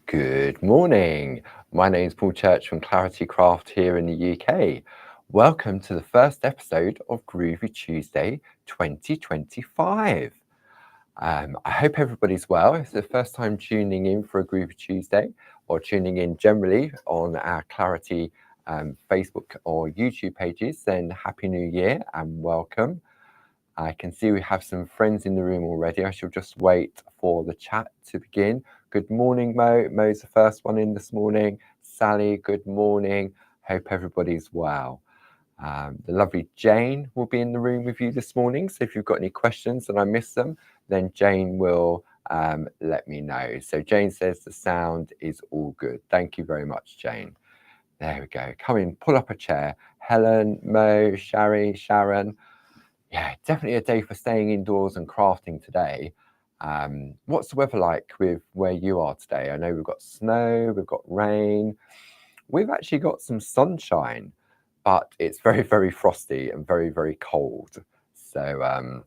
Good morning. My name is Paul Church from Clarity Craft here in the UK. Welcome to the first episode of Groovi Tuesday 2025. I hope everybody's well. If it's the first time tuning in for a Groovi Tuesday or tuning in generally on our Clarity Facebook or YouTube pages, then Happy New Year and welcome. I can see we have some friends in the room already. I shall just wait for the chat to begin. Good morning, Mo. Mo's the first one in this morning. Sally, good morning. Hope everybody's well. The lovely Jane will be in the room with you this morning. So if you've got any questions and I missed them, then Jane will let me know. So Jane says the sound is all good. Thank you very much, Jane. There we go. Come in, pull up a chair. Helen, Mo, Shari, Sharon. Yeah, definitely a day for staying indoors and crafting today. What's the weather like with where you are today? I know we've got snow, we've got rain. We've actually got some sunshine, but it's very, very frosty and very, very cold. So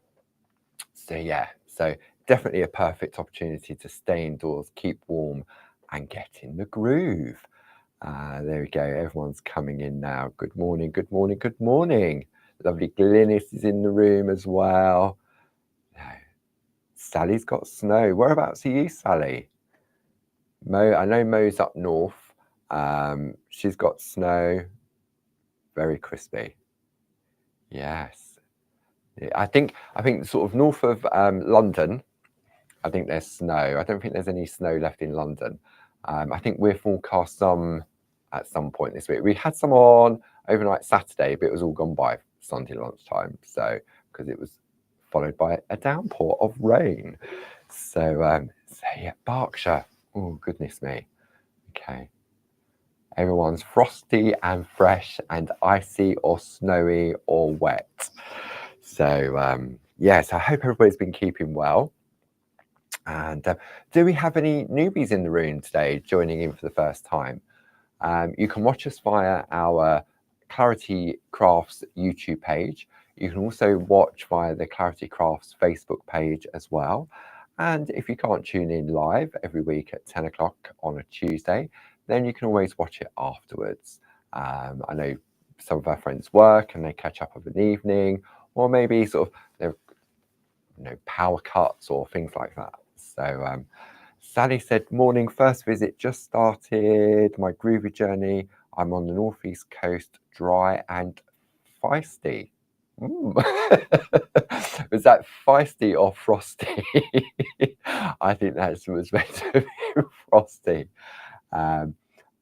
yeah, so definitely a perfect opportunity to stay indoors, keep warm and get in the groove. There we go. Everyone's coming in now. Good morning, good morning, good morning. Lovely Glynis is in the room as well. No. Sally's got snow. Whereabouts are you, Sally? Mo, I know Mo's up north. She's got snow. Very crispy. Yes. I think sort of north of London, I think there's snow. I don't think there's any snow left in London. I think we're forecast some at some point this week. We had some on overnight Saturday, but it was all gone by Sunday lunchtime. So because it was followed by a downpour of rain. So yeah, Berkshire. Oh goodness me. Okay. Everyone's frosty and fresh and icy or snowy or wet. So yes, I hope everybody's been keeping well. And do we have any newbies in the room today joining in for the first time? You can watch us via our Clarity Crafts YouTube page. You can also watch via the Clarity Crafts Facebook page as well. And if you can't tune in live every week at 10 o'clock on a Tuesday, then you can always watch it afterwards. I know some of our friends work and they catch up of an evening, or maybe sort of power cuts or things like that. So Sally said, morning, first visit just started, my groovy journey. I'm on the northeast coast, dry and feisty. Was that feisty or frosty? I think that was meant to be frosty.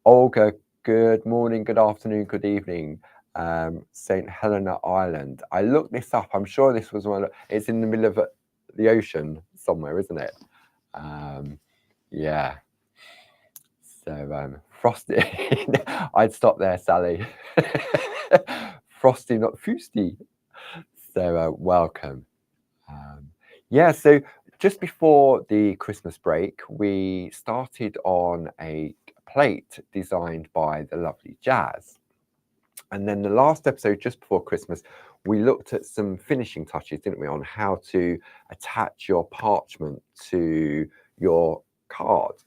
Olga, good morning, good afternoon, good evening. St. Helena Island. I looked this up. I'm sure this was one. It's in the middle of the ocean somewhere, isn't it? Yeah. So frosty. I'd stop there, Sally. Frosty, not fusty. So welcome. Yeah. So just before the Christmas break, we started on a plate designed by the lovely Jazz. And then the last episode, just before Christmas, we looked at some finishing touches, didn't we, on how to attach your parchment to your card.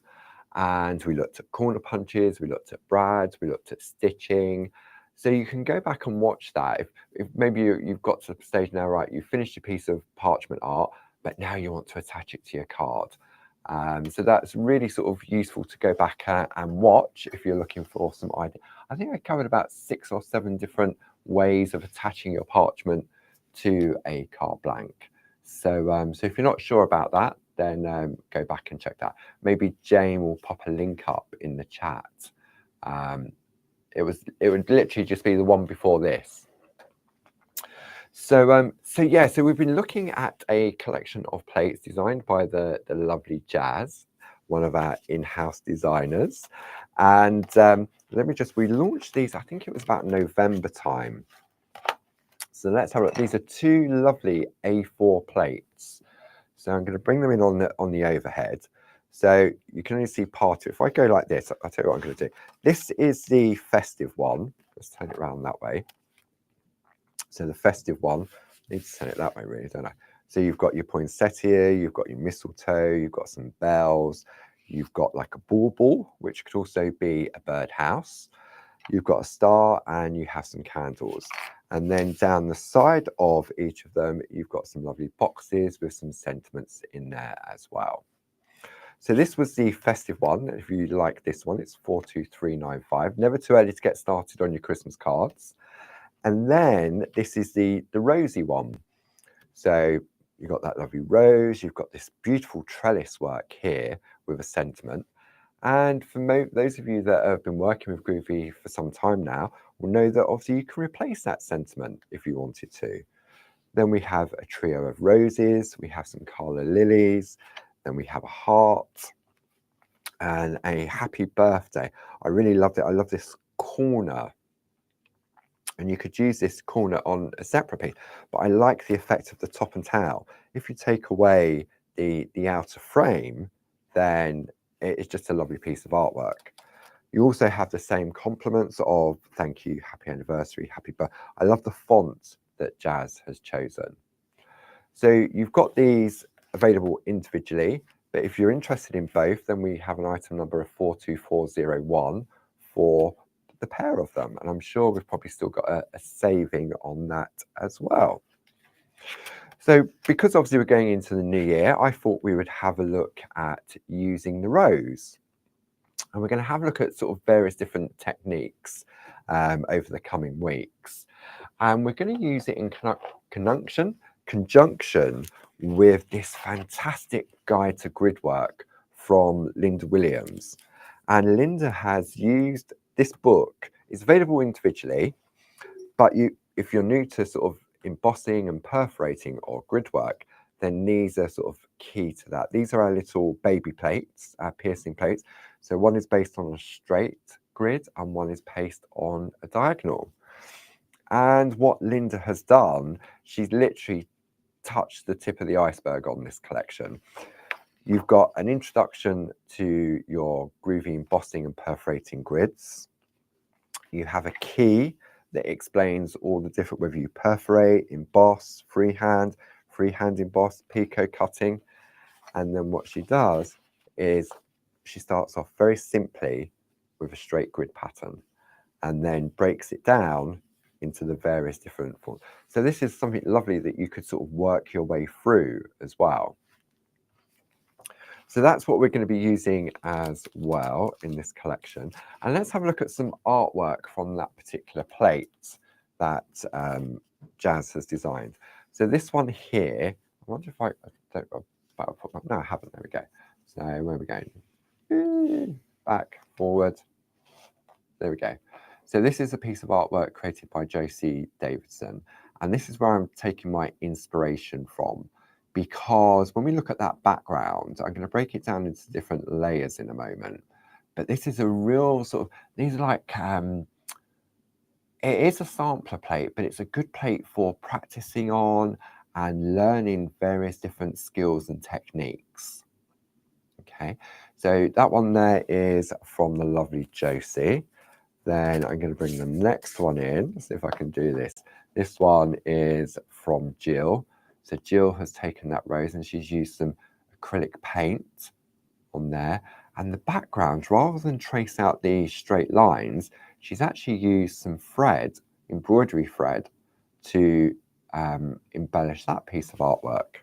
And we looked at corner punches, we looked at brads, we looked at stitching. So you can go back and watch that. If maybe you've got to the stage now, right, you've finished a piece of parchment art, but now you want to attach it to your card. So that's really sort of useful to go back and watch if you're looking for some idea. I think I covered about 6 or 7 different ways of attaching your parchment to a carte blanche. So if you're not sure about that, then go back and check that. Maybe Jane will pop a link up in the chat. It would literally just be the one before this. So we've been looking at a collection of plates designed by the lovely Jazz, one of our in-house designers. And we launched these, I think it was about November time. So let's have a look. These are 2 lovely A4 plates. So I'm going to bring them in on the overhead. So you can only see part of it. If I go like this, I'll tell you what I'm going to do. This is the festive one. Let's turn it around that way. So the festive one, I need to turn it that way really, don't I? So you've got your poinsettia, you've got your mistletoe, you've got some bells, You've got like a bauble, which could also be a birdhouse. You've got a star and you have some candles. And then down the side of each of them, you've got some lovely boxes with some sentiments in there as well. So this was the festive one. If you like this one, it's 42395. Never too early to get started on your Christmas cards. And then this is the Rosie one. So you've got that lovely rose. You've got this beautiful trellis work here with a sentiment. And for those of you that have been working with Groovi for some time now will know that obviously you can replace that sentiment if you wanted to. Then we have a trio of roses, we have some calla lilies, then we have a heart and a happy birthday. I really loved it. I love this corner. And you could use this corner on a separate piece, but I like the effect of the top and tail. If you take away the outer frame, then it's just a lovely piece of artwork. You also have the same compliments of thank you, happy anniversary, happy birthday. I love the font that Jazz has chosen. So you've got these available individually, but if you're interested in both, then we have an item number of 42401 for the pair of them. And I'm sure we've probably still got a saving on that as well. So because obviously we're going into the new year, I thought we would have a look at using the rose. And we're going to have a look at sort of various different techniques over the coming weeks. And we're going to use it in conjunction with this fantastic guide to grid work from Linda Williams. And Linda has used this book. It's available individually, but if you're new to sort of embossing and perforating or grid work, then these are sort of key to that. These are our little baby plates, our piercing plates. So one is based on a straight grid and one is based on a diagonal. And what Linda has done, she's literally touched the tip of the iceberg on this collection. You've got an introduction to your Groovi embossing and perforating grids. You have a key that explains all the different, whether you perforate, emboss, freehand emboss, picot cutting. And then what she does is she starts off very simply with a straight grid pattern and then breaks it down into the various different forms. So this is something lovely that you could sort of work your way through as well. So that's what we're going to be using as well in this collection. And let's have a look at some artwork from that particular plate that Jazz has designed. So this one here, I wonder if I don't, no, I haven't, there we go. So where are we going? Back, forward, there we go. So this is a piece of artwork created by Josie Davidson. And this is where I'm taking my inspiration from, because when we look at that background, I'm going to break it down into different layers in a moment. But this is a real sort of, these are like, it is a sampler plate, but it's a good plate for practicing on and learning various different skills and techniques. Okay, so that one there is from the lovely Josie. Then I'm going to bring the next one in. Let's see if I can do this. This one is from Jill. So Jill has taken that rose and she's used some acrylic paint on there. And the background, rather than trace out these straight lines, she's actually used some thread, embroidery thread, to embellish that piece of artwork.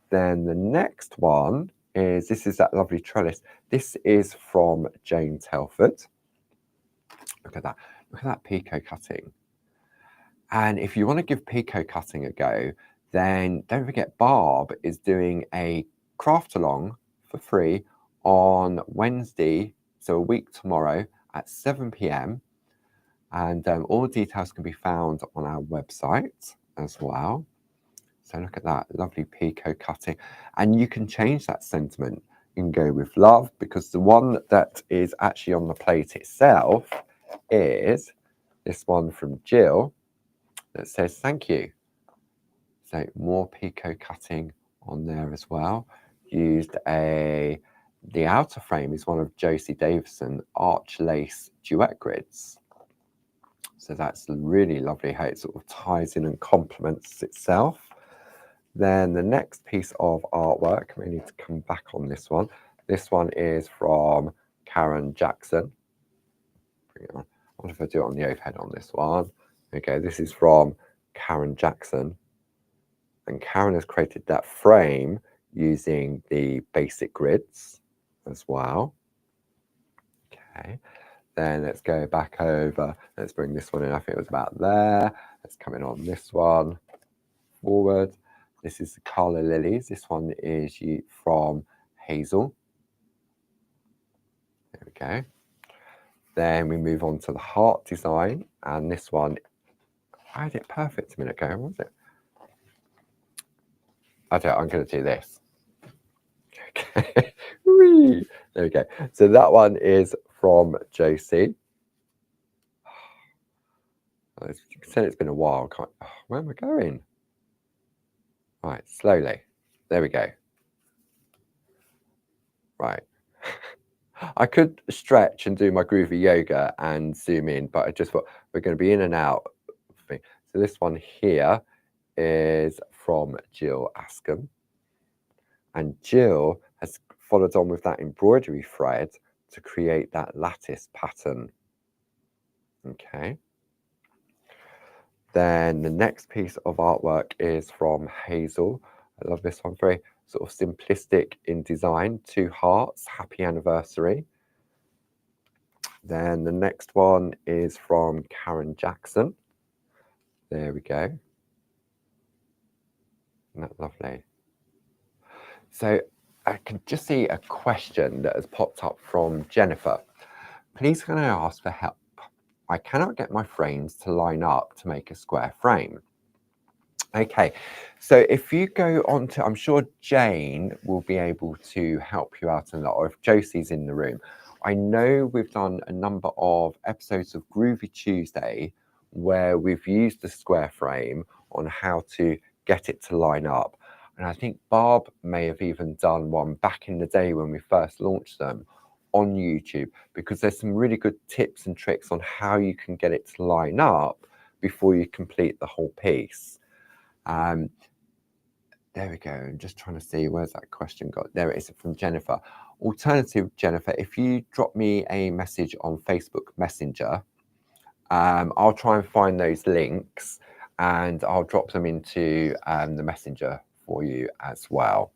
Then the next one is, this is that lovely trellis. This is from Jane Telford. Look at that picot cutting. And if you want to give picot cutting a go, then don't forget Barb is doing a craft along for free on Wednesday, so a week tomorrow at 7 p.m. And all the details can be found on our website as well. So look at that lovely picot cutting. And you can change that sentiment. You can go with love, because the one that is actually on the plate itself is this one from Jill that says thank you. So more picot cutting on there as well. Used the outer frame is one of Josie Davison arch lace duet grids. So that's really lovely how it sort of ties in and complements itself. Then the next piece of artwork, we need to come back on this one. This one is from Karen Jackson. Bring it on. I wonder if I do it on the overhead on this one. Okay, this is from Karen Jackson. And Karen has created that frame using the basic grids as well. Okay, then let's go back over. Let's bring this one in. I think it was about there. Let's come in on this one. Forward. This is the Carla Lilies. This one is from Hazel. There we go. Then we move on to the heart design, and this one, I had it perfect a minute ago, was it? I'm going to do this. Okay. There we go. So that one is from Josie. You can say it's been a while. Where am I going? Right, slowly. There we go. Right. I could stretch and do my groovy yoga and zoom in, but I just thought we're going to be in and out. So this one here is from Jill Askham. And Jill has followed on with that embroidery thread to create that lattice pattern. Okay. Then the next piece of artwork is from Hazel. I love this one, very sort of simplistic in design. 2 hearts, happy anniversary. Then the next one is from Karen Jackson. There we go. Isn't that lovely? So I can just see a question that has popped up from Jennifer. Please can I ask for help? I cannot get my frames to line up to make a square frame. Okay, so if you go on to, I'm sure Jane will be able to help you out a lot, or if Josie's in the room. I know we've done a number of episodes of Groovi Tuesday where we've used the square frame on how to get it to line up. And I think Barb may have even done one back in the day when we first launched them on YouTube, because there's some really good tips and tricks on how you can get it to line up before you complete the whole piece. There we go. I'm just trying to see, where's that question got? There it is, from Jennifer. Alternative, Jennifer, if you drop me a message on Facebook Messenger, I'll try and find those links and I'll drop them into the Messenger for you as well.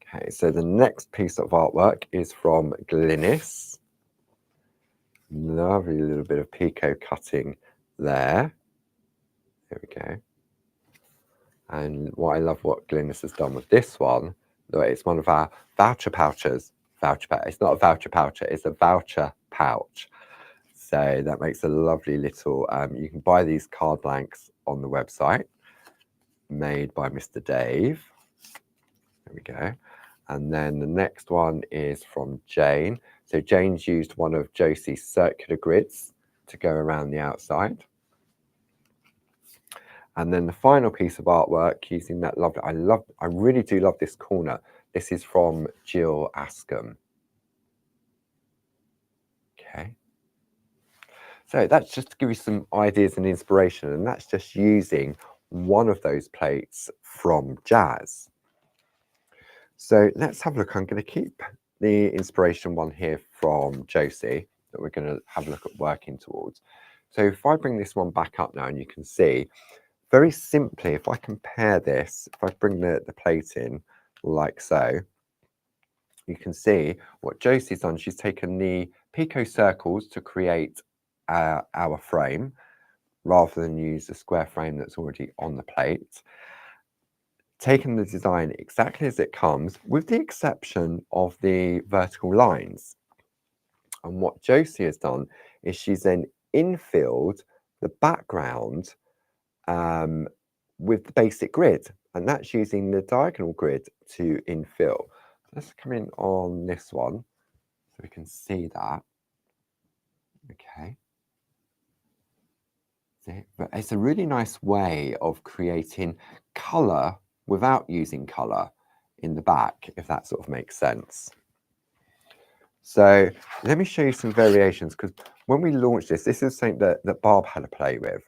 Okay, so the next piece of artwork is from Glynis. Lovely little bit of picot cutting there. There we go. And what I love what Glynis has done with this one, it's one of our voucher pouches. It's not a voucher poucher, it's a voucher pouch. So that makes a lovely little, you can buy these card blanks on the website, made by Mr. Dave. There we go. And then the next one is from Jane. So Jane's used one of Josie's circular grids to go around the outside. And then the final piece of artwork using that lovely, I really do love this corner. This is from Jill Askham. Okay. So that's just to give you some ideas and inspiration, and that's just using one of those plates from Jazz. So let's have a look. I'm going to keep the inspiration one here from Josie that we're going to have a look at working towards. So if I bring this one back up now, and you can see, very simply, if I compare this, if I bring the plate in like so, you can see what Josie's done. She's taken the picot circles to create our frame, rather than use the square frame that's already on the plate. Taken the design exactly as it comes, with the exception of the vertical lines. And what Josie has done is she's then infilled the background with the basic grid, and that's using the diagonal grid to infill. Let's come in on this one so we can see that. Okay. But it's a really nice way of creating colour without using colour in the back, if that sort of makes sense. So let me show you some variations, because when we launched this is something that Barb had a play with.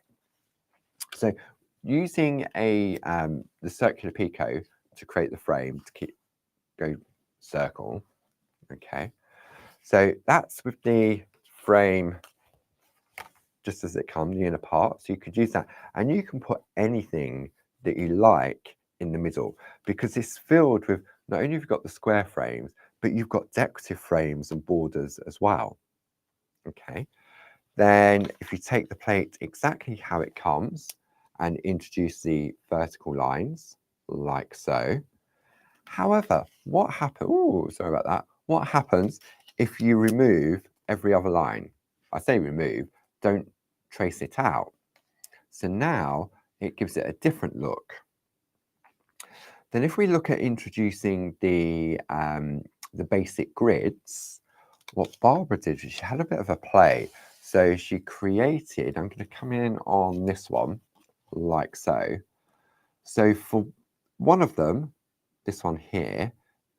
So using the circular picot to create the frame, to go circle. Okay, so that's with the frame just as it comes, the inner part. So you could use that, and you can put anything that you like in the middle, because it's filled with, not only have you got the square frames, but you've got decorative frames and borders as well. Okay, then if you take the plate exactly how it comes and introduce the vertical lines like so. However, what happens, oh, sorry about that. What happens if you remove every other line? I say remove, don't trace it out. So now it gives it a different look. Then if we look at introducing the basic grids, what Barbara did was she had a bit of a play. So she created, I'm going to come in on this one, like so. So for one of them, this one here,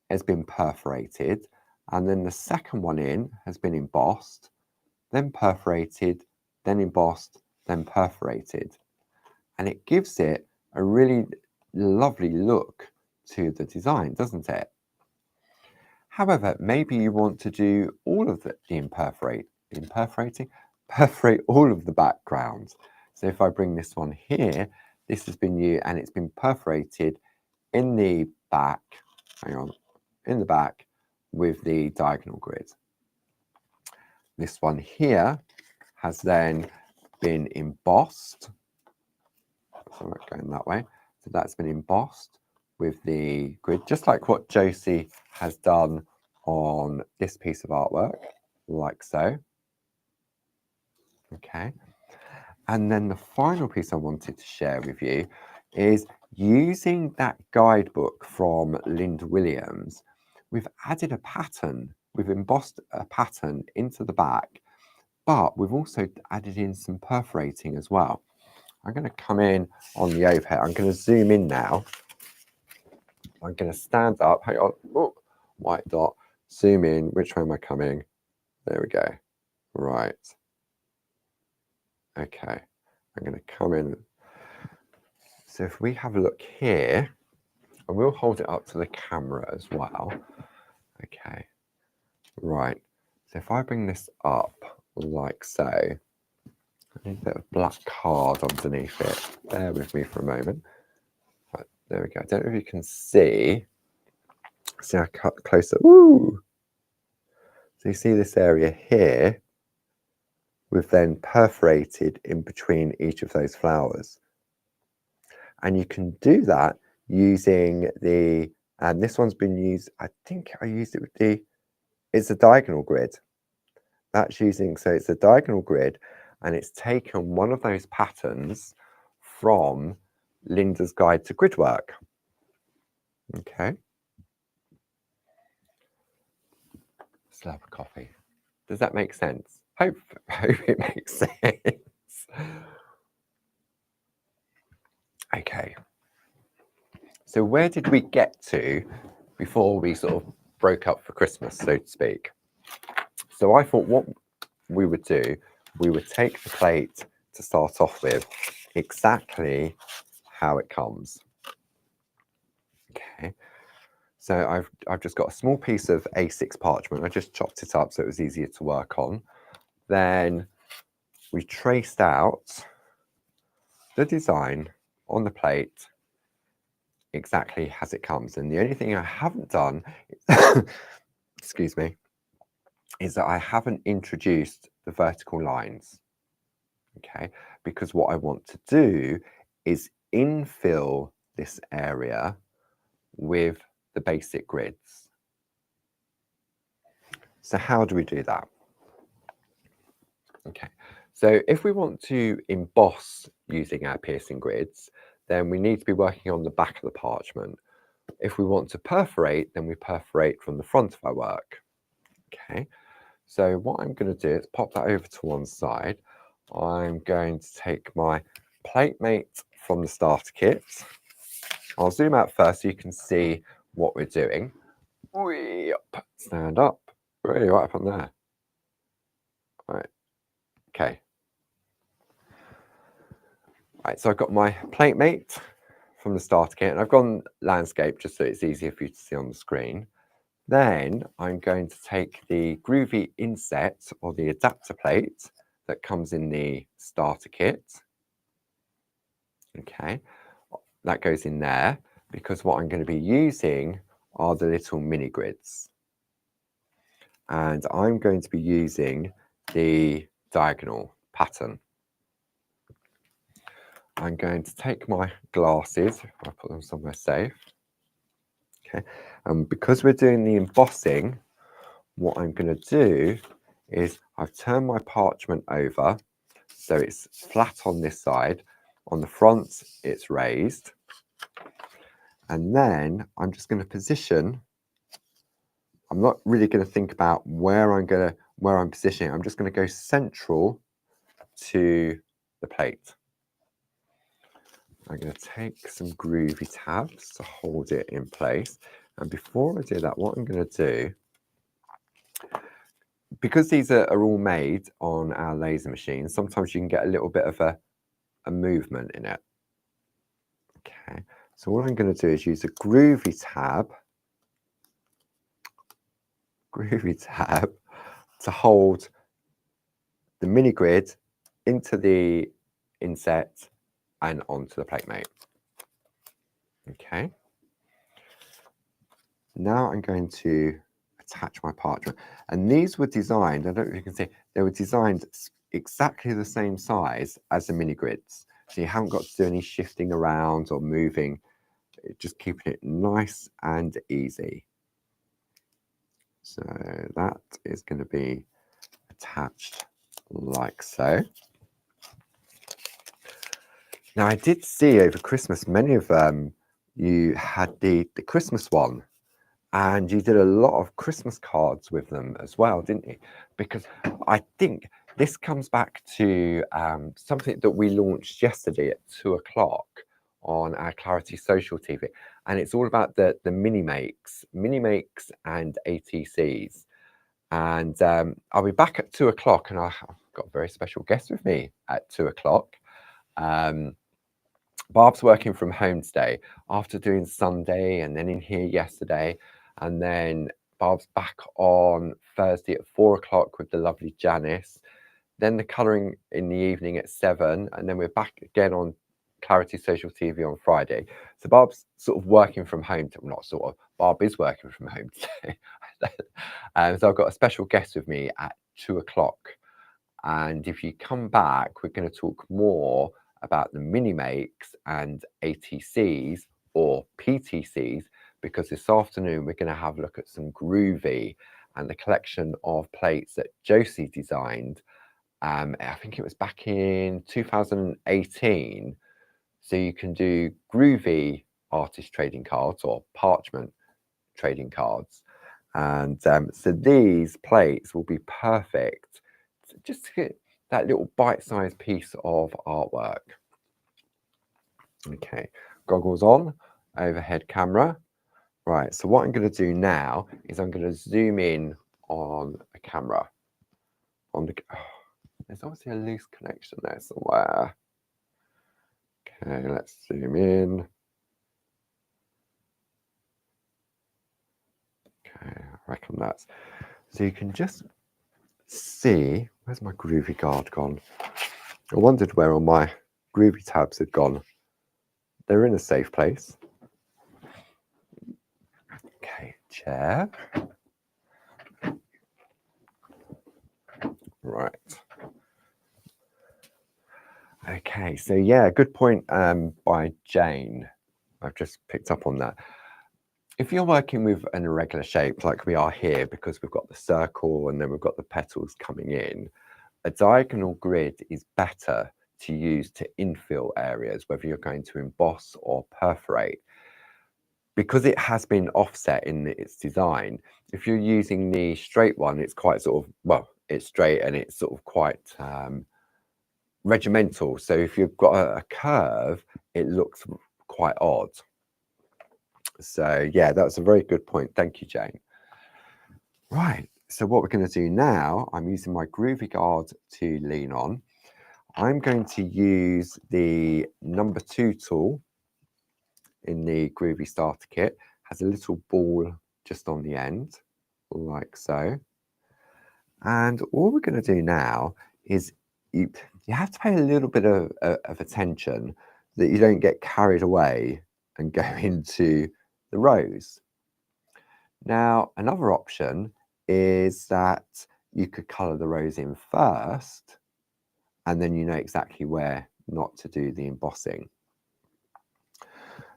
has been perforated, and then the second one in has been embossed, then perforated, then embossed, then perforated. And it gives it a really lovely look to the design, doesn't it? However, maybe you want to do all of the perforate all of the background. So if I bring this one here, this has been new and it's been perforated in the back, in the back with the diagonal grid. This one here has then been embossed. So I'm not going that way. So that's been embossed with the grid, just like what Josie has done on this piece of artwork, like so. Okay. And then the final piece I wanted to share with you is using that guidebook from Linda Williams. We've added a pattern, we've embossed a pattern into the back, but we've also added in some perforating as well. I'm going to come in on the overhead. I'm going to zoom in now. I'm going to stand up. Hang on. Oh, white dot. Zoom in. Which way am I coming? There we go. Right. Okay. I'm going to come in. So if we have a look here, and we'll hold it up to the camera as well. Okay. Right. So if I bring this up like so, I need a bit of black card underneath it. Bear with me for a moment. Right, there we go. I don't know if you can see. See, I cut closer. Woo! So you see this area here, we've then perforated in between each of those flowers. And you can do that using the, and this one's been used, I think I used it with the, it's a diagonal grid. That's using, so it's a diagonal grid, and it's taken one of those patterns from Linda's Guide to Grid Work. Okay. Still have a coffee. Does that make sense? Hope it makes sense. Okay. So where did we get to before we sort of broke up for Christmas, so to speak? So I thought what we would do, we would take the plate to start off with exactly how it comes. Okay. So I've just got a small piece of A6 parchment. I just chopped it up so it was easier to work on. Then we traced out the design on the plate exactly as it comes. And the only thing I haven't done, excuse me, is that I haven't introduced the vertical lines. Okay, because what I want to do is infill this area with the basic grids. So how do we do that? Okay, so if we want to emboss using our piercing grids, then we need to be working on the back of the parchment. If we want to perforate, then we perforate from the front of our work. Okay, so what I'm going to do is pop that over to one side. I'm going to take my plate mate from the starter kit. I'll zoom out first so you can see what we're doing. Stand up, really right up on there. Right, okay. Right, so I've got my plate mate from the starter kit, and I've gone landscape just so it's easier for you to see on the screen. Then I'm going to take the Groovi inset or the adapter plate that comes in the starter kit. Okay, that goes in there because what I'm going to be using are the little mini grids. And I'm going to be using the diagonal pattern. I'm going to take my glasses, I'll put them somewhere safe. Okay, and because we're doing the embossing, what I'm going to do is I've turned my parchment over so it's flat on this side. On the front, it's raised. And then I'm just going to position. I'm not really going to think about where I'm positioning. I'm just going to go central to the plate. I'm going to take some Groovi tabs to hold it in place. And before I do that, what I'm going to do, because these are all made on our laser machine, sometimes you can get a little bit of a movement in it. Okay, so what I'm going to do is use a Groovi tab to hold the mini grid into the inset and onto the plate mate. Okay. Now I'm going to attach my parchment. And these were designed, I don't know if you can see, they were designed exactly the same size as the mini grids. So you haven't got to do any shifting around or moving, just keeping it nice and easy. So that is going to be attached like so. Now I did see over Christmas, many of you had the Christmas one, and you did a lot of Christmas cards with them as well, didn't you? Because I think this comes back to something that we launched yesterday at 2 o'clock on our Clarity Social TV, and it's all about the mini makes and ATCs. And I'll be back at 2 o'clock, and I've got a very special guest with me at 2 o'clock. Barb's working from home today after doing Sunday and then in here yesterday. And then Barb's back on Thursday at 4 o'clock with the lovely Janice. Then the colouring in the evening at 7. And then we're back again on Clarity Social TV on Friday. So Barb's sort of working from home. Well, not sort of. Barb is working from home today. So I've got a special guest with me at 2 o'clock. And if you come back, we're going to talk more about the mini makes and ATCs or PTCs, because this afternoon we're going to have a look at some Groovi and the collection of plates that Josie designed. I think it was back in 2018. So you can do Groovi artist trading cards or parchment trading cards. And so these plates will be perfect just to get that little bite-sized piece of artwork. Okay, goggles on, overhead camera. Right, so what I'm going to do now is I'm going to zoom in on a camera. There's obviously a loose connection there somewhere. Okay, let's zoom in. Okay, I reckon that's... So you can just see... Where's my Groovi guard gone? I wondered where all my Groovi tabs had gone. They're in a safe place. Okay, chair. Right. Okay, so yeah, good point by Jane. I've just picked up on that. If you're working with an irregular shape like we are here, because we've got the circle and then we've got the petals coming in, a diagonal grid is better to use to infill areas, whether you're going to emboss or perforate. Because it has been offset in its design, if you're using the straight one, it's quite sort of, well, it's straight and it's sort of quite regimental. So if you've got a curve, it looks quite odd. So yeah, that's a very good point. Thank you, Jane. Right, so what we're going to do now, I'm using my Groovi guard to lean on. I'm going to use the number 2 tool in the Groovi starter kit. Has a little ball just on the end, like so. And all we're going to do now is you have to pay a little bit of attention that you don't get carried away and go into the rose. Now, another option is that you could colour the rose in first, and then you know exactly where not to do the embossing.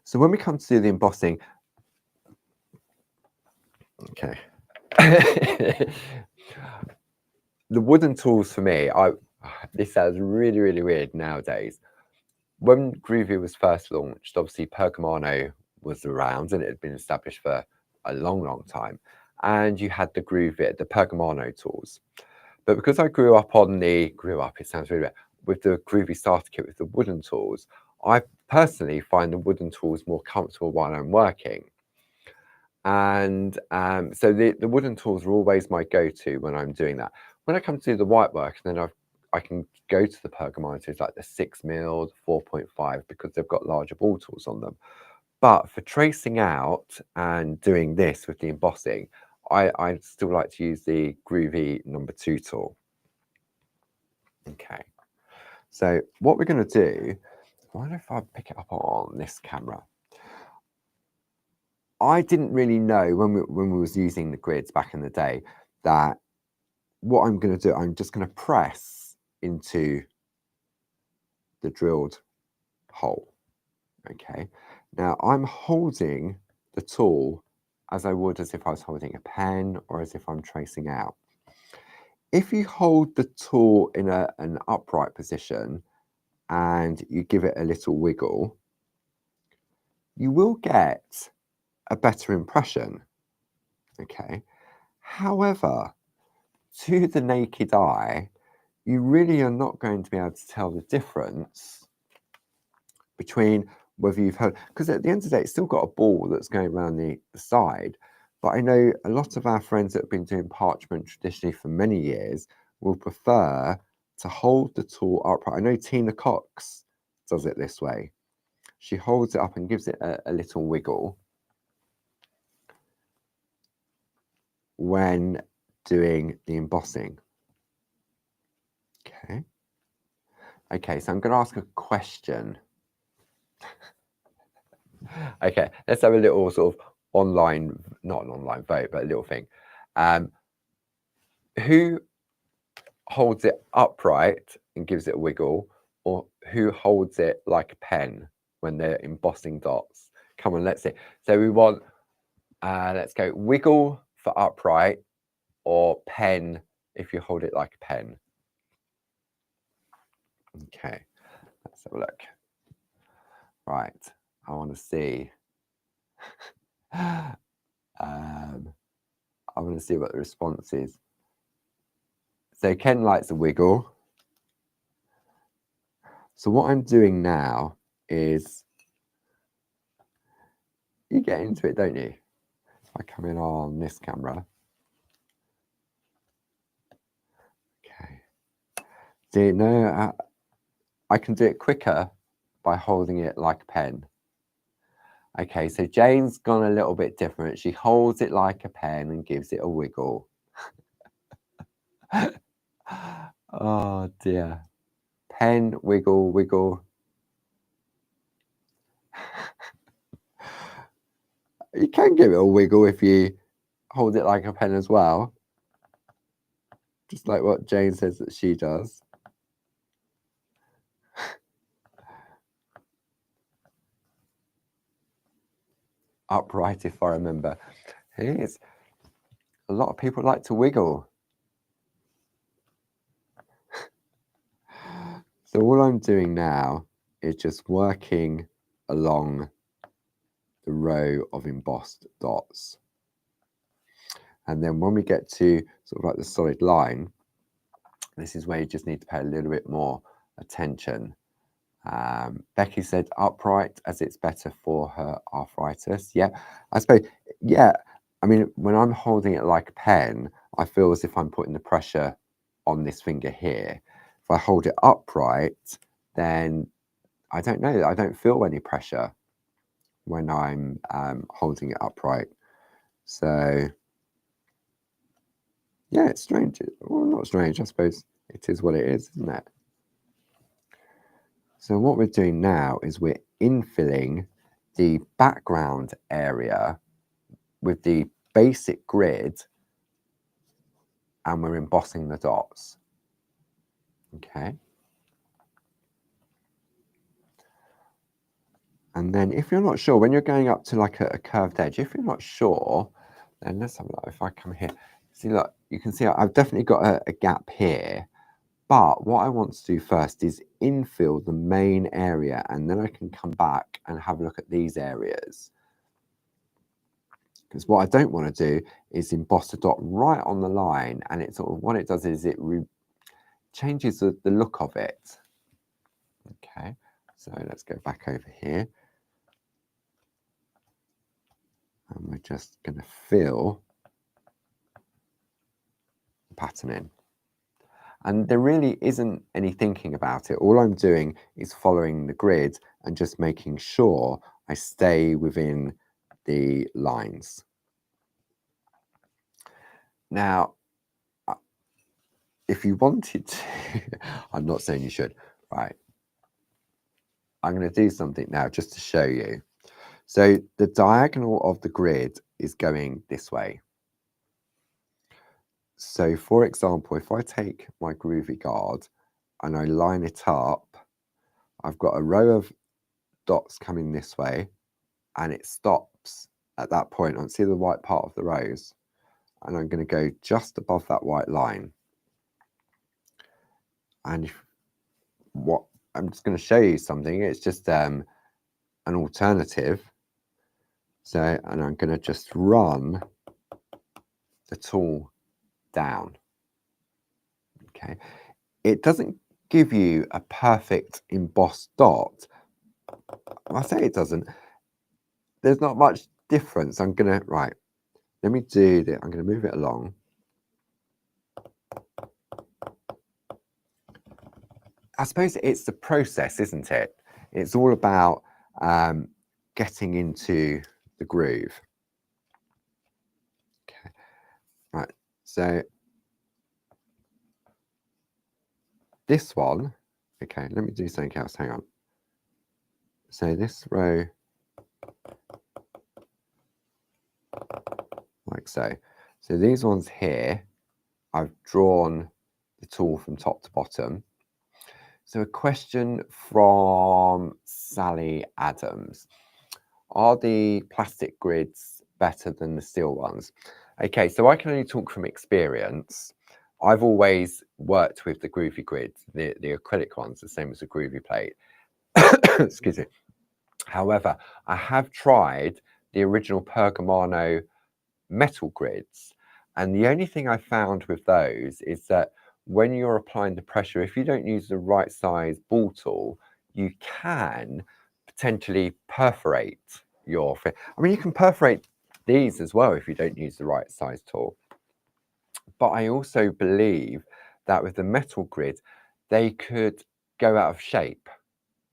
So when we come to do the embossing, okay. The wooden tools for me, this sounds really, really weird nowadays. When Groovi was first launched, obviously Pergamano was around and it had been established for a long, long time. And you had the Pergamano tools. But because I it sounds really weird, with the Groovi starter kit with the wooden tools, I personally find the wooden tools more comfortable while I'm working. And so the wooden tools are always my go-to when I'm doing that. When I come to do the white work, then I can go to the Pergamano tools like the 6mm, the 4.5, because they've got larger ball tools on them. But for tracing out and doing this with the embossing, I still like to use the Groovi #2 tool. Okay, so what we're going to do, I wonder if I pick it up on this camera. I didn't really know when we was using the grids back in the day that what I'm going to do, I'm just going to press into the drilled hole. Okay, now I'm holding the tool as I would as if I was holding a pen or as if I'm tracing out. If you hold the tool in an upright position and you give it a little wiggle, you will get a better impression. Okay, however, to the naked eye, you really are not going to be able to tell the difference between whether you've heard, because at the end of the day, it's still got a ball that's going around the side. But I know a lot of our friends that have been doing parchment traditionally for many years will prefer to hold the tool upright. I know Tina Cox does it this way. She holds it up and gives it a little wiggle when doing the embossing. Okay. Okay, so I'm going to ask a question. Okay, let's have a little sort of online, not an online vote, but a little thing. Who holds it upright and gives it a wiggle, or who holds it like a pen when they're embossing dots? Come on, let's see. So we want, let's go wiggle for upright, or pen if you hold it like a pen. Okay, let's have a look. Right, I want to see. I want to see what the response is. So Ken likes a wiggle. So what I'm doing now is, you get into it, don't you? If I come in on this camera. Okay. See, no, I can do it quicker by holding it like a pen. Okay, so Jane's gone a little bit different. She holds it like a pen and gives it a wiggle. Oh dear. Pen, wiggle, wiggle. You can give it a wiggle if you hold it like a pen as well. Just like what Jane says that she does. Upright, if I remember. It is. A lot of people like to wiggle. So all I'm doing now is just working along the row of embossed dots. And then when we get to sort of like the solid line, this is where you just need to pay a little bit more attention. Becky said upright as it's better for her arthritis. Yeah, I suppose, yeah. I mean, when I'm holding it like a pen, I feel as if I'm putting the pressure on this finger here. If I hold it upright, then I don't know, I don't feel any pressure when I'm holding it upright. So yeah, it's strange. Well, not strange, I suppose it is what it is, isn't it? So what we're doing now is we're infilling the background area with the basic grid, and we're embossing the dots. Okay. And then if you're not sure, when you're going up to like a curved edge, if you're not sure, then let's have a look. If I come here, see, look, you can see I've definitely got a gap here. But what I want to do first is infill the main area, and then I can come back and have a look at these areas. Because what I don't want to do is emboss a dot right on the line, and it sort of, what it does is it changes the look of it. Okay, so let's go back over here. And we're just going to fill the pattern in. And there really isn't any thinking about it. All I'm doing is following the grid and just making sure I stay within the lines. Now, if you wanted to, I'm not saying you should, right? I'm going to do something now just to show you. So the diagonal of the grid is going this way. So for example, if I take my Groovi guard and I line it up, I've got a row of dots coming this way, and it stops at that point. I see the white part of the rose, and I'm going to go just above that white line. And what I'm just going to show you something. It's just an alternative. So, and I'm going to just run the tool down. Okay, it doesn't give you a perfect embossed dot. I say it doesn't. There's not much difference. I'm going to, right, let me do that. I'm going to move it along. I suppose it's the process, isn't it? It's all about getting into the groove. Okay, right. So this one, okay, let me do something else. Hang on. So this row, like so. So these ones here, I've drawn the tool from top to bottom. So a question from Sally Adams. Are the plastic grids better than the steel ones? Okay, so I can only talk from experience. I've always worked with the Groovi grids, the acrylic ones, the same as the Groovi plate. Excuse me. However, I have tried the original Pergamano metal grids, and the only thing I found with those is that when you're applying the pressure, if you don't use the right size ball tool, you can potentially perforate your fit. I mean, you can perforate these as well if you don't use the right size tool. But I also believe that with the metal grid, they could go out of shape.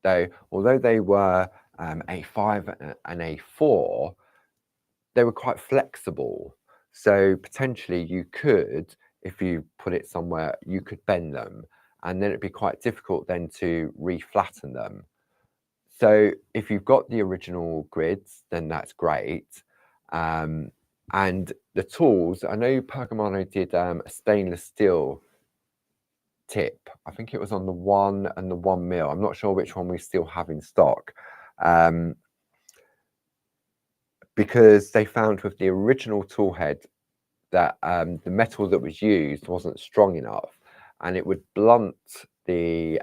Though, although they were A5 and A4, they were quite flexible. So potentially you could, if you put it somewhere, you could bend them, and then it'd be quite difficult then to reflatten them. So if you've got the original grids, then that's great. And the tools, I know Pergamano did a stainless steel tip. I think it was on the 1 and the 1 mil. I'm not sure which one we still have in stock. Because they found with the original tool head that the metal that was used wasn't strong enough, and it would blunt the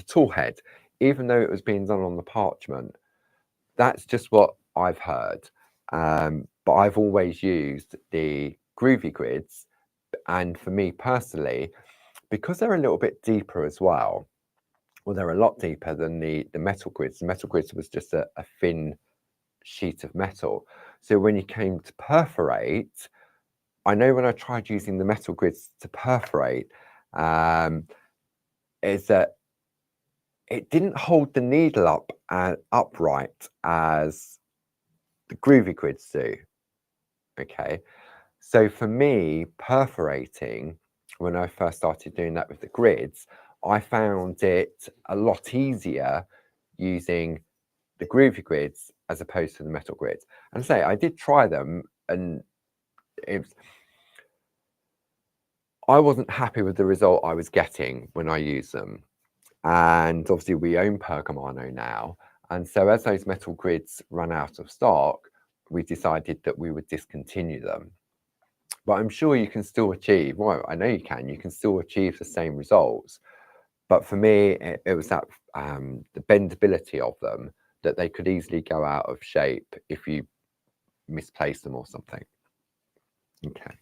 tool head, even though it was being done on the parchment. That's just what I've heard. But I've always used the Groovi grids, and for me personally, because they're a little bit deeper as well, well, they're a lot deeper than the metal grids. The metal grids was just a thin sheet of metal. So when you came to perforate, I know when I tried using the metal grids to perforate, is that it didn't hold the needle up and upright as the Groovi grids do. Okay, so for me, perforating, when I first started doing that with the grids, I found it a lot easier using the Groovi grids as opposed to the metal grids. And say I did try them, and I wasn't happy with the result I was getting when I used them. And obviously we own Pergamano now, and so as those metal grids ran out of stock, we decided that we would discontinue them. But I'm sure you can still achieve, well, I know you can still achieve the same results. But for me, it was that the bendability of them, that they could easily go out of shape if you misplace them or something. Okay,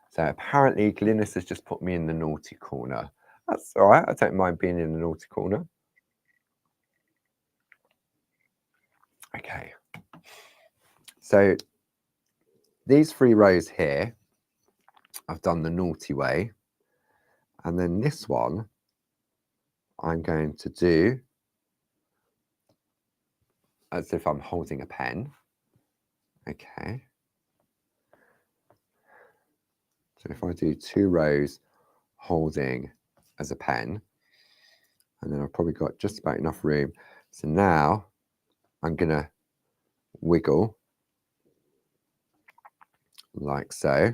so apparently Glynis has just put me in the naughty corner. That's all right, I don't mind being in the naughty corner. Okay, so these 3 rows here, I've done the naughty way, and then this one I'm going to do as if I'm holding a pen. Okay, so if I do 2 rows holding as a pen, and then I've probably got just about enough room. So now I'm gonna wiggle like so.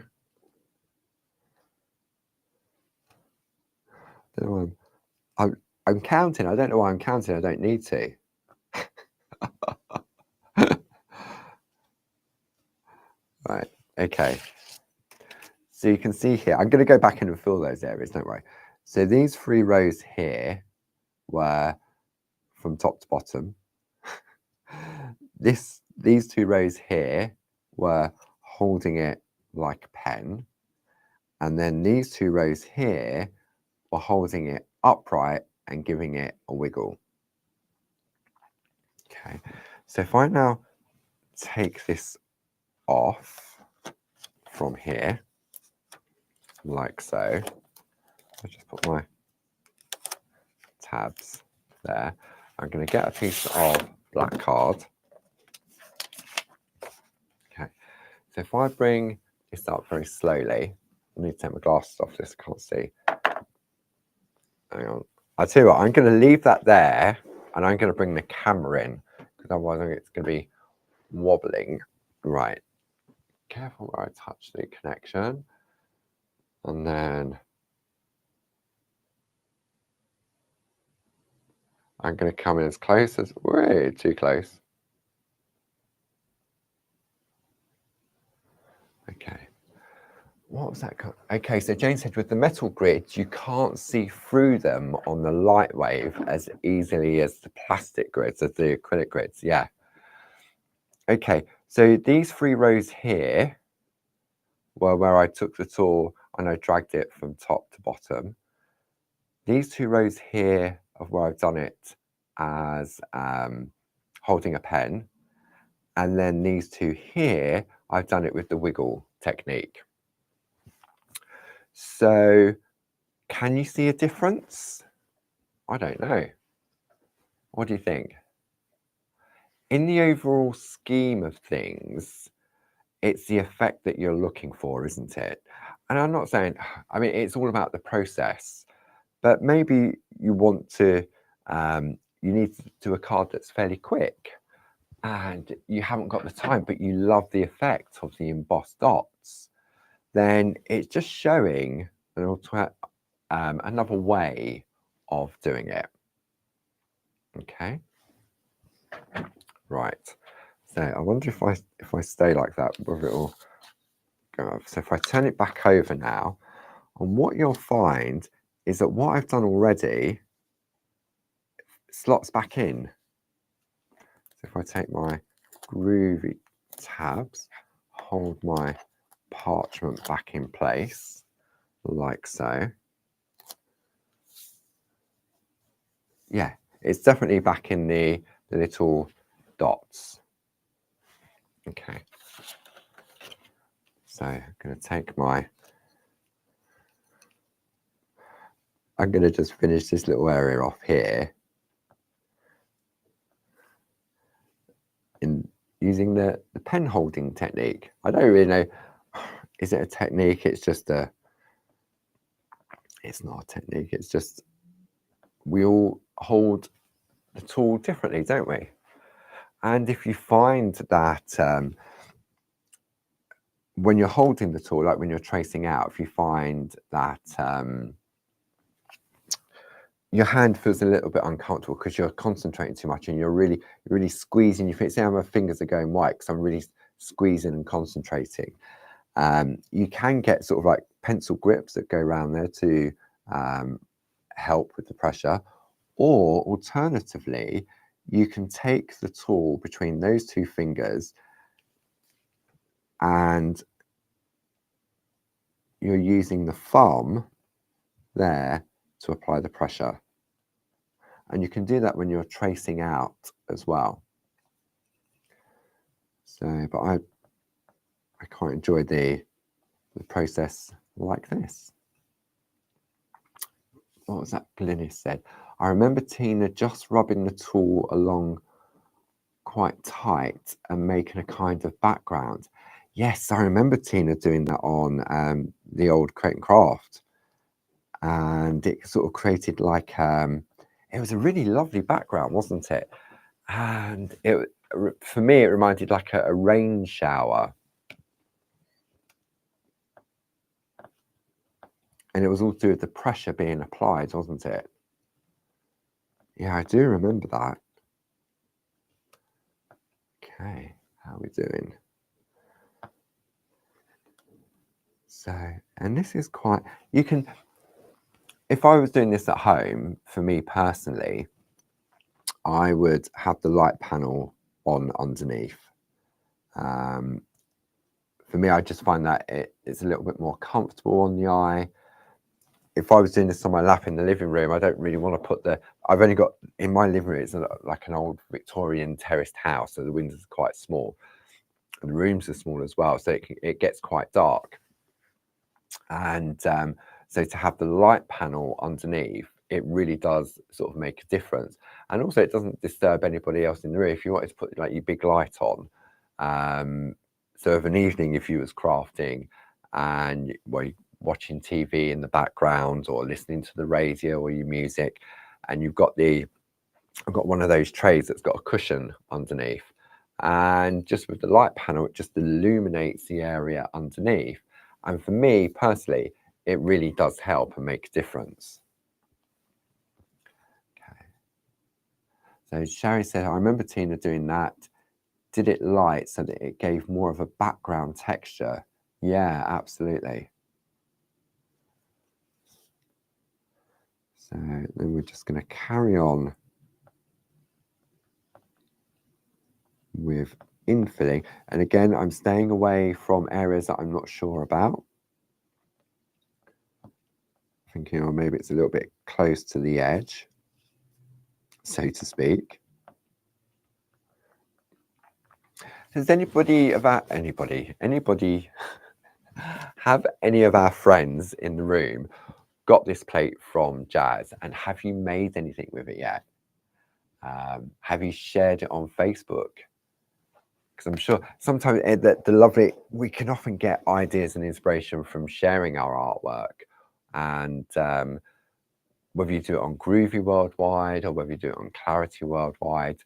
I'm counting. I don't know why I'm counting. I don't need to. Right. Okay. So you can see here, I'm going to go back in and fill those areas, don't worry. So these 3 rows here were from top to bottom. These 2 rows here were holding it like a pen. And then these 2 rows here were holding it upright and giving it a wiggle. Okay, so if I now take this off from here, like so, I'll just put my tabs there. I'm going to get a piece of black card. Okay, so if I bring this up very slowly, I need to take my glasses off this, I can't see. Hang on. I'll tell you what, I'm going to leave that there, and I'm going to bring the camera in, because otherwise I think it's going to be wobbling. Right, careful where I touch the connection, and then I'm going to come in as close as, way too close. Okay, what was that? Okay, so Jane said with the metal grids, you can't see through them on the light wave as easily as the plastic grids, as the acrylic grids. Yeah. Okay, so these 3 rows here were where I took the tool and I dragged it from top to bottom. These 2 rows here of where I've done it as holding a pen. And then these 2 here, I've done it with the wiggle technique. So can you see a difference? I don't know. What do you think? In the overall scheme of things, it's the effect that you're looking for, isn't it? And I'm not saying, I mean, it's all about the process, but maybe you want to, you need to do a card that's fairly quick and you haven't got the time, but you love the effect of the embossed dots. Then it's just showing another way of doing it. Okay, right. So I wonder if I stay like that, whether it'll go up. So if I turn it back over now, and what you'll find is that what I've done already slots back in. So if I take my Groovi tabs, hold my parchment back in place, like so. Yeah, it's definitely back in the little dots. Okay. So I'm going to take my, I'm going to just finish this little area off here. And using the pen holding technique. I don't really know, is it a technique? It's just it's not a technique, it's just we all hold the tool differently, don't we? And if you find that when you're holding the tool, like when you're tracing out, if you find that your hand feels a little bit uncomfortable because you're concentrating too much and you're really squeezing, you think, see how my fingers are going white because I'm really squeezing and concentrating. You can get sort of like pencil grips that go around there to help with the pressure, or alternatively, you can take the tool between those two fingers and you're using the thumb there to apply the pressure. And you can do that when you're tracing out as well. So, but I quite enjoy the process like this. What was that Glynis said? I remember Tina just rubbing the tool along quite tight and making a kind of background. Yes, I remember Tina doing that on the old Create and Craft, and it sort of created like it was a really lovely background, wasn't it? And it, for me, it reminded like a rain shower. And it was all to do with the pressure being applied, wasn't it? Yeah, I do remember that. Okay, how are we doing? So, and this is quite, you can, if I was doing this at home, for me personally, I would have the light panel on underneath. For me, I just find that it's a little bit more comfortable on the eye. If I was doing this on my lap in the living room, I don't really want to put I've only got, in my living room, it's like an old Victorian terraced house, so the windows are quite small. And the rooms are small as well, so it gets quite dark. And so to have the light panel underneath, it really does sort of make a difference. And also it doesn't disturb anybody else in the room. If you wanted to put like your big light on, so of an evening, if you was crafting and well, watching TV in the background or listening to the radio or your music, and I've got one of those trays that's got a cushion underneath, and just with the light panel, it just illuminates the area underneath. And for me personally, it really does help and make a difference. Okay. So Sherry said, I remember Tina doing that. Did it light so that it gave more of a background texture? Yeah, absolutely. So then we're just going to carry on with infilling. And again, I'm staying away from areas that I'm not sure about. Thinking, oh, maybe it's a little bit close to the edge, so to speak. Has anybody have any of our friends in the room got this plate from Jazz, and have you made anything with it yet? Have you shared it on Facebook? Because I'm sure sometimes we can often get ideas and inspiration from sharing our artwork, and whether you do it on Groovi Worldwide or whether you do it on Clarity Worldwide,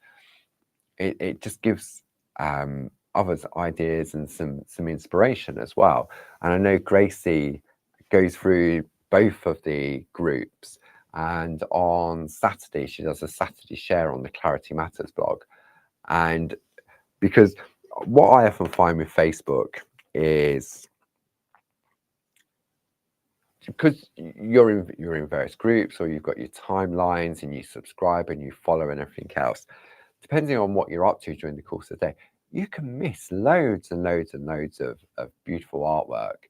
it just gives others ideas and some inspiration as well. And I know Gracie goes through both of the groups, and on Saturday she does a Saturday share on the Clarity Matters blog. And because what I often find with Facebook is, because you're in various groups, or you've got your timelines and you subscribe and you follow and everything else, depending on what you're up to during the course of the day, you can miss loads and loads and loads of beautiful artwork.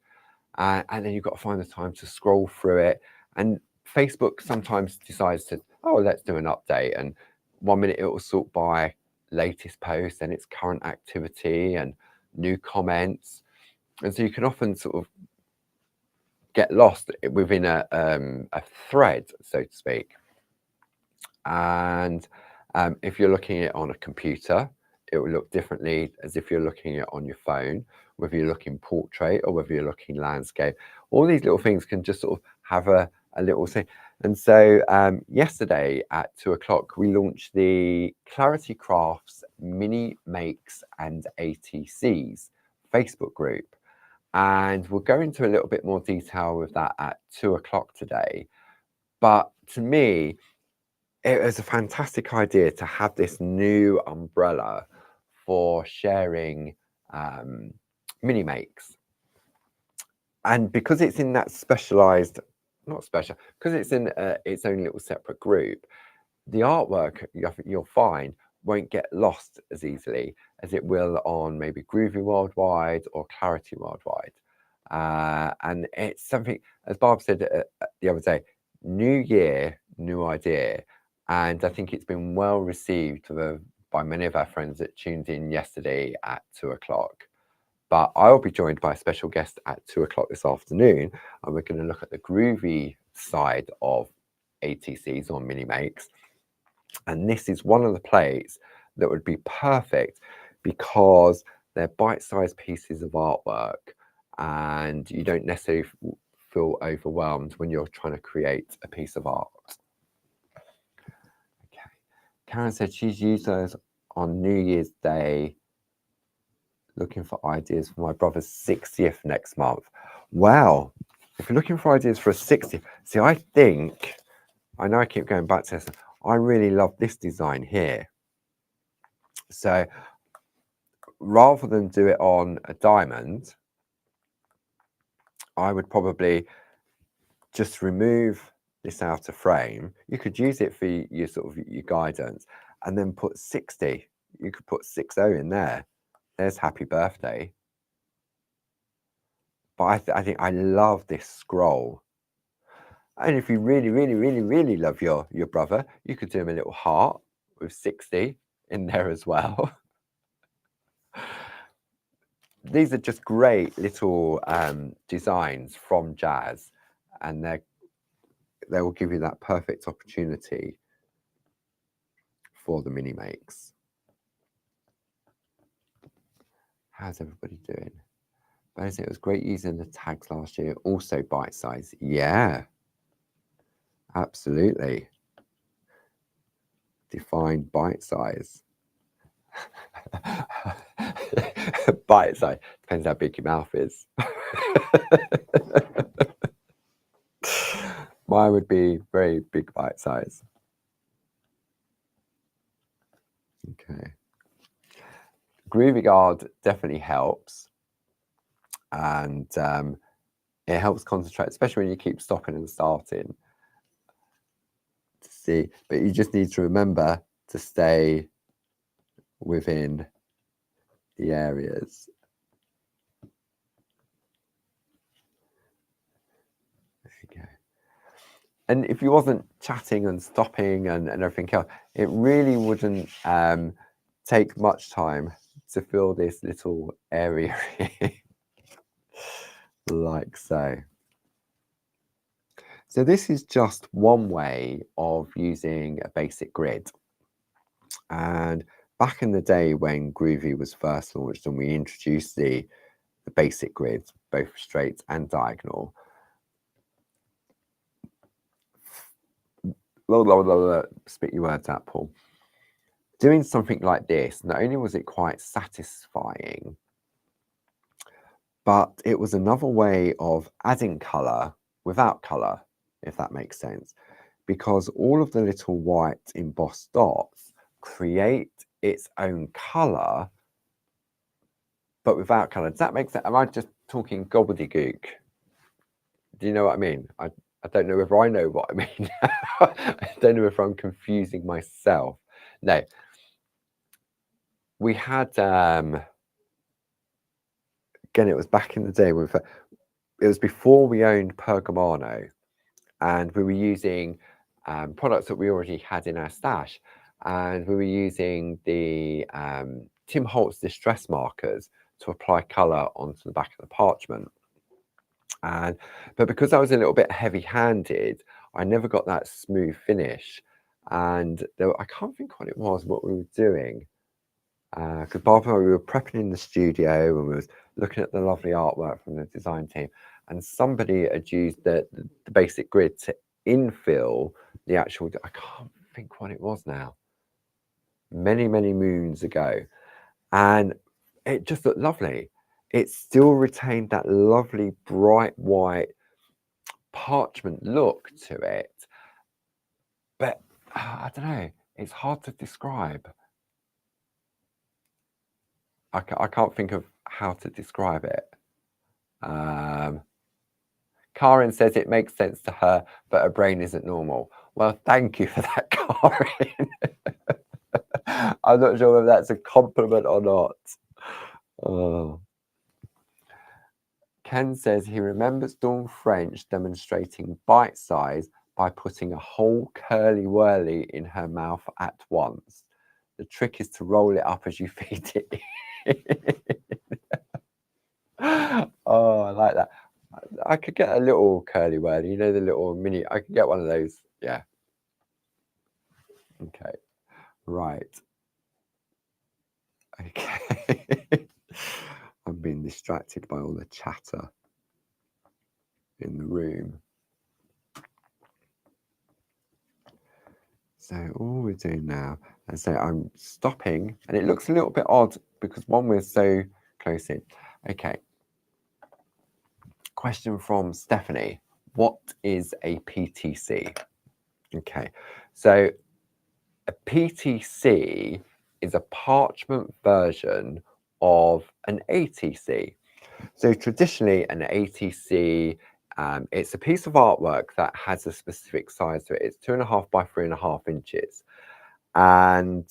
And then you've got to find the time to scroll through it. And Facebook sometimes decides to, oh, let's do an update. And 1 minute it will sort by latest post and its current activity and new comments. And so you can often sort of get lost within a thread, so to speak. And if you're looking at it on a computer, it will look differently as if you're looking at it on your phone, whether you're looking portrait or whether you're looking landscape. All these little things can just sort of have a little thing. And so yesterday at 2 o'clock, we launched the Clarity Crafts Mini Makes and ATCs Facebook group. And we'll go into a little bit more detail with that at 2 o'clock today. But to me, it was a fantastic idea to have this new umbrella for sharing mini makes. And because it's in that specialized, not special, because it's in its own little separate group, the artwork you'll find won't get lost as easily as it will on maybe Groovi Worldwide or Clarity Worldwide. And it's something, as Barb said the other day, new year, new idea. And I think it's been well received by many of our friends that tuned in yesterday at 2 o'clock. But I'll be joined by a special guest at 2 o'clock this afternoon, and we're going to look at the Groovi side of ATCs or mini makes. And this is one of the plates that would be perfect because they're bite-sized pieces of artwork and you don't necessarily feel overwhelmed when you're trying to create a piece of art. Okay. Karen said she's used those on New Year's Day, looking for ideas for my brother's 60th next month. Wow. If you're looking for ideas for a 60th, see, I know I keep going back to this. I really love this design here. So rather than do it on a diamond, I would probably just remove this outer frame. You could use it for your sort of your guidance and then put 60. You could put 60 in there. There's happy birthday. But I think I love this scroll. And if you really, really, really, really love your brother, you could do him a little heart with 60 in there as well. These are just great little designs from Jazz, and they will give you that perfect opportunity for the mini makes. How's everybody doing? It was great using the tags last year. Also bite size. Yeah, absolutely. Define bite size. Bite size depends how big your mouth is. Mine would be very big bite size. Okay. Groovy Guard definitely helps, and it helps concentrate, especially when you keep stopping and starting to see. But you just need to remember to stay within the areas. There you go. And if you wasn't chatting and stopping and everything else, it really wouldn't take much time to fill this little area like so. So this is just one way of using a basic grid. And back in the day when Groovi was first launched and we introduced the basic grids, both straight and diagonal, spit your words out, Paul. Doing something like this, not only was it quite satisfying, but it was another way of adding colour without colour, if that makes sense, because all of the little white embossed dots create its own colour, but without colour. Does that make sense? Am I just talking gobbledygook? Do you know what I mean? I don't know if I know what I mean. I don't know if I'm confusing myself. No. We had, again, it was back in the day when it was before we owned Pergamano, and we were using products that we already had in our stash, and we were using the Tim Holtz distress markers to apply colour onto the back of the parchment. But because I was a little bit heavy-handed, I never got that smooth finish, and I can't think what it was, what we were doing. Because Barbara and I, we were prepping in the studio and we was looking at the lovely artwork from the design team, and somebody had used the basic grid to infill the actual, I can't think what it was now, many moons ago, and it just looked lovely. It still retained that lovely bright white parchment look to it, but I don't know, it's hard to describe. I can't think of how to describe it. Karen says it makes sense to her, but her brain isn't normal. Well, thank you for that, Karen. I'm not sure whether that's a compliment or not. Oh. Ken says he remembers Dawn French demonstrating bite size by putting a whole curly whirly in her mouth at once. The trick is to roll it up as you feed it. Oh, I like that. I could get a little curly whirly, you know, the little mini. I could get one of those. Yeah. Okay. Right. Okay. I'm being distracted by all the chatter in the room. So all we're doing now, and so I'm stopping, and it looks a little bit odd because one, we're so close in. Okay. Question from Stephanie. What is a PTC? Okay. So a PTC is a parchment version of an ATC. So traditionally, an ATC, it's a piece of artwork that has a specific size to it. It's 2.5 by 3.5 inches. And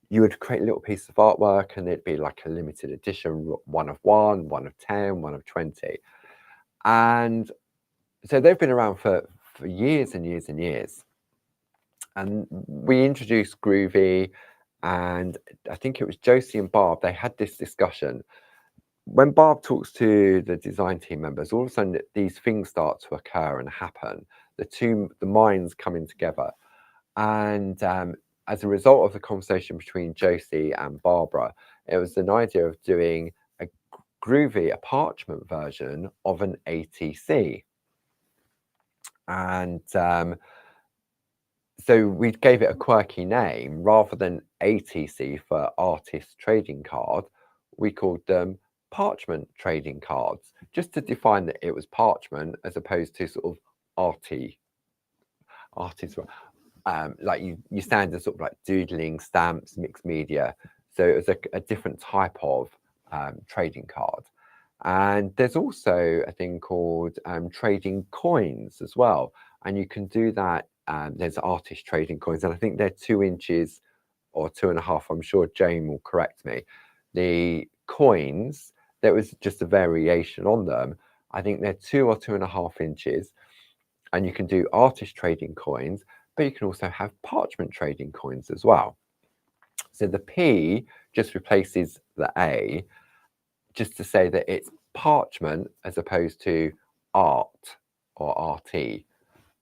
you would create a little piece of artwork and it'd be like a limited edition, 1 of 1, 1 of 10, 1 of 20. And so they've been around for years and years and years. And we introduced Groovi, and I think it was Josie and Barb, they had this discussion. When Barb talks to the design team members, all of a sudden these things start to occur and happen. The minds coming together. And as a result of the conversation between Josie and Barbara, it was an idea of doing a Groovi, a parchment version of an ATC. And so we gave it a quirky name. Rather than ATC for artist trading card, we called them parchment trading cards, just to define that it was parchment as opposed to sort of artist, like you standard sort of like doodling, stamps, mixed media. So it was a different type of trading card. And there's also a thing called trading coins as well. And you can do that. There's artist trading coins, and I think they're 2 inches or 2.5. I'm sure Jane will correct me. The coins, there was just a variation on them. I think they're 2 or 2.5 inches, and you can do artist trading coins, but you can also have parchment trading coins as well. So the P just replaces the A, just to say that it's parchment as opposed to art or RT,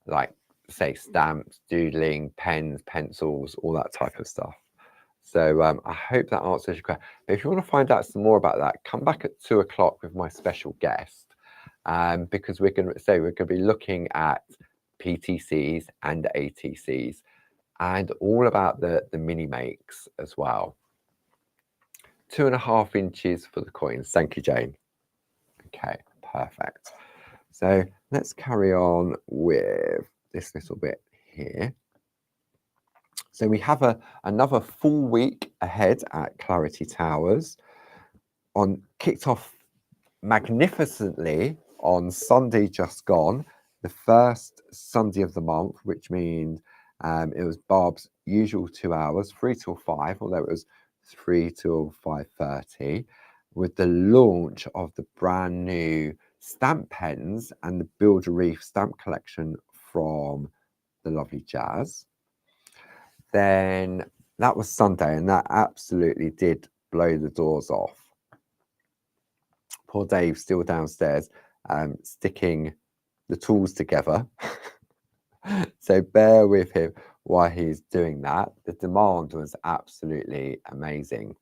like say stamps, doodling, pens, pencils, all that type of stuff. So I hope that answers your question. But if you want to find out some more about that, come back at 2 o'clock with my special guest, because we're going to be looking at PTCs and ATCs and all about the mini makes as well. 2.5 inches for the coins. Thank you, Jane. Okay, perfect. So let's carry on with this little bit here. So we have another full week ahead at Clarity Towers. Kicked off magnificently on Sunday just gone, the first Sunday of the month, which means it was Barb's usual 2 hours, 3 till 5, although it was 3 till 5:30, with the launch of the brand new stamp pens and the Build a Reef stamp collection from the lovely Jazz. Then that was Sunday, and that absolutely did blow the doors off. Poor Dave's still downstairs, sticking the tools together. So bear with him. while he's doing that. The demand was absolutely amazing.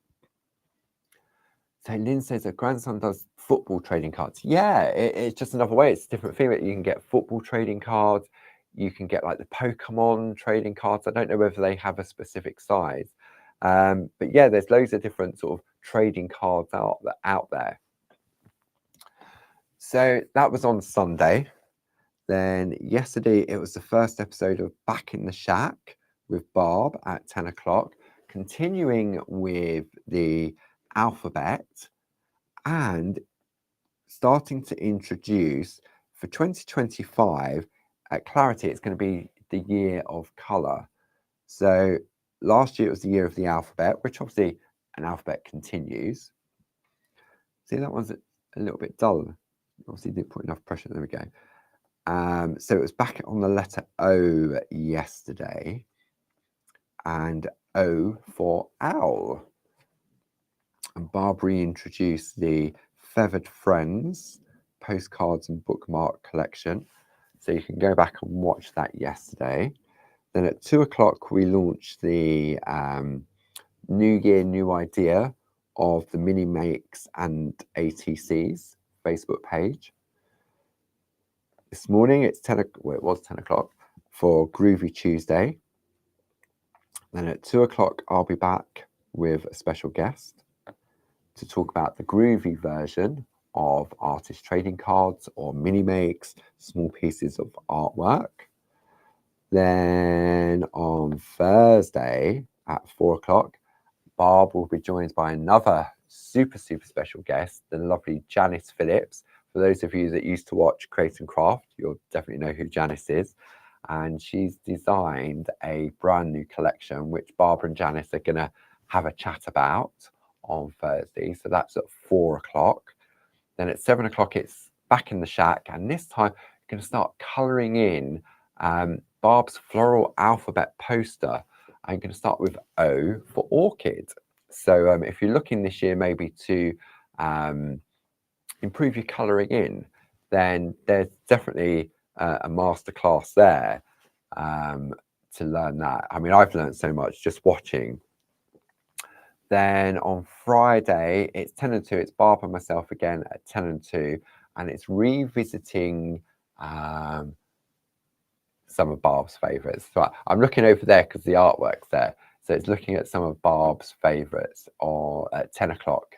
So Lynn says her grandson does football trading cards. Yeah, it's just another way. It's a different thing that you can get football trading cards. You can get like the Pokemon trading cards. I don't know whether they have a specific size. But yeah, there's loads of different sort of trading cards out there. So that was on Sunday. Then yesterday, it was the first episode of Back in the Shack with Barb at 10 o'clock, continuing with the alphabet and starting to introduce for 2025 at Clarity, it's going to be the year of colour. So last year it was the year of the alphabet, which obviously an alphabet continues. See, that one's a little bit dull. Obviously didn't put enough pressure. There we go. So it was back on the letter O yesterday, and O for owl. And Barbary introduced the Feathered Friends postcards and bookmark collection. So you can go back and watch that yesterday. Then at 2 o'clock, we launched the New Year, New Idea of the Mini Makes and ATCs Facebook page. This morning, it's 10 o'clock, well, it was 10 o'clock for Groovi Tuesday. Then at 2 o'clock, I'll be back with a special guest to talk about the groovy version of artist trading cards or mini makes, small pieces of artwork. Then on Thursday at 4 o'clock, Barb will be joined by another super special guest, the lovely Janice Phillips. For those of you that used to watch Create and Craft, you'll definitely know who Janice is. And she's designed a brand new collection, which Barbara and Janice are going to have a chat about on Thursday. So that's at 4 o'clock. Then at 7 o'clock, it's Back in the Shack. And this time, you're going to start colouring in Barb's floral alphabet poster. I'm going to start with O for orchid. So if you're looking this year maybe to improve your colouring in, then there's definitely a masterclass there to learn that. I mean, I've learned so much just watching. Then on Friday, it's 10 and 2. It's Barb and myself again at 10 and 2. And it's revisiting some of Barb's favourites. So I'm looking over there because the artwork's there. So it's looking at some of Barb's favourites at 10 o'clock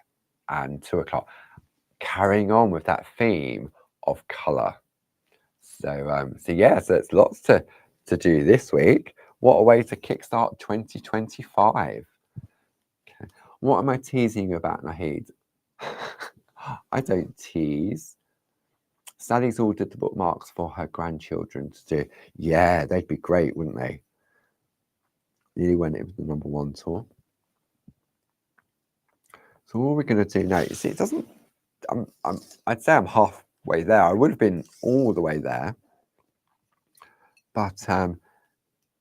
and 2 o'clock, carrying on with that theme of colour. So yeah, so it's lots to do this week. What a way to kickstart 2025. Okay. What am I teasing you about, Nahid? I don't tease. Sally's ordered the bookmarks for her grandchildren to do. Yeah, they'd be great, wouldn't they? Nearly went into the #1 tour. So what we're going to do now, you see, it doesn't, I'd say I'm halfway there. I would have been all the way there. But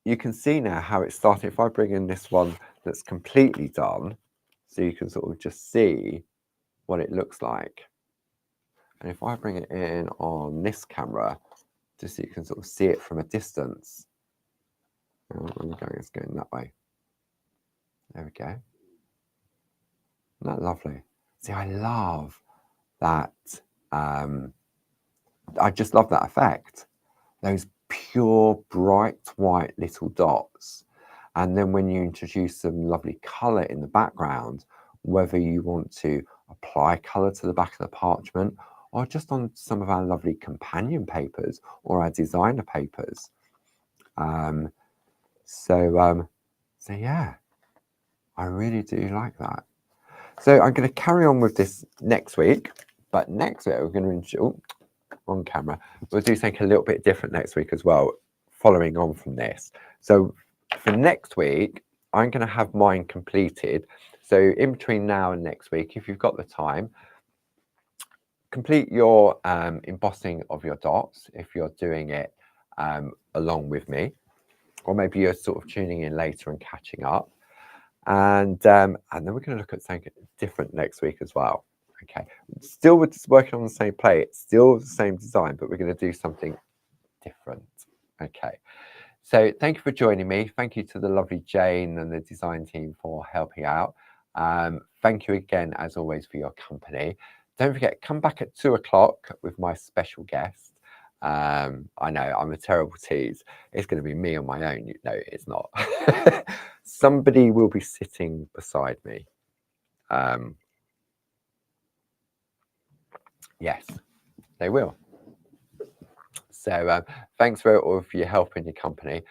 you can see now how it started. If I bring in this one that's completely done, so you can sort of just see what it looks like. And if I bring it in on this camera, just so you can sort of see it from a distance. It's going that way. There we go. Isn't that lovely? See, I love that. I just love that effect. Those pure, bright, white little dots. And then when you introduce some lovely colour in the background, whether you want to apply colour to the back of the parchment or just on some of our lovely companion papers or our designer papers. So yeah, I really do like that. So I'm going to carry on with this next week, but next week we're going to on camera. We'll do something a little bit different next week as well, following on from this. So for next week, I'm going to have mine completed. So in between now and next week, if you've got the time, complete your embossing of your dots if you're doing it along with me, or maybe you're sort of tuning in later and catching up. And then we're going to look at something different next week as well. Okay, still we're just working on the same plate, still the same design, but we're going to do something different. Okay, So thank you for joining me. Thank you to the lovely Jane and the design team for helping out. Thank you again, as always, for your company. Don't forget, come back at 2 o'clock with my special guest. I know I'm a terrible tease. It's going to be me on my own. No, it's not. Somebody will be sitting beside me. Yes, they will. So thanks for all of your help in your company.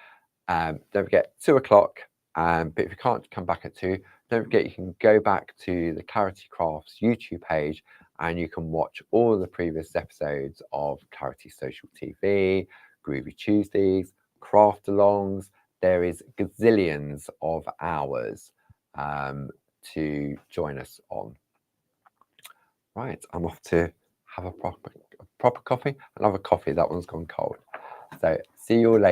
Don't forget 2 o'clock. But if you can't come back at 2, don't forget you can go back to the Clarity Crafts YouTube page and you can watch all the previous episodes of Clarity Social TV, Groovi Tuesdays, Craft Alongs. There is gazillions of hours to join us on. Right, I'm off to have a proper coffee. Another coffee, that one's gone cold. So see you all later.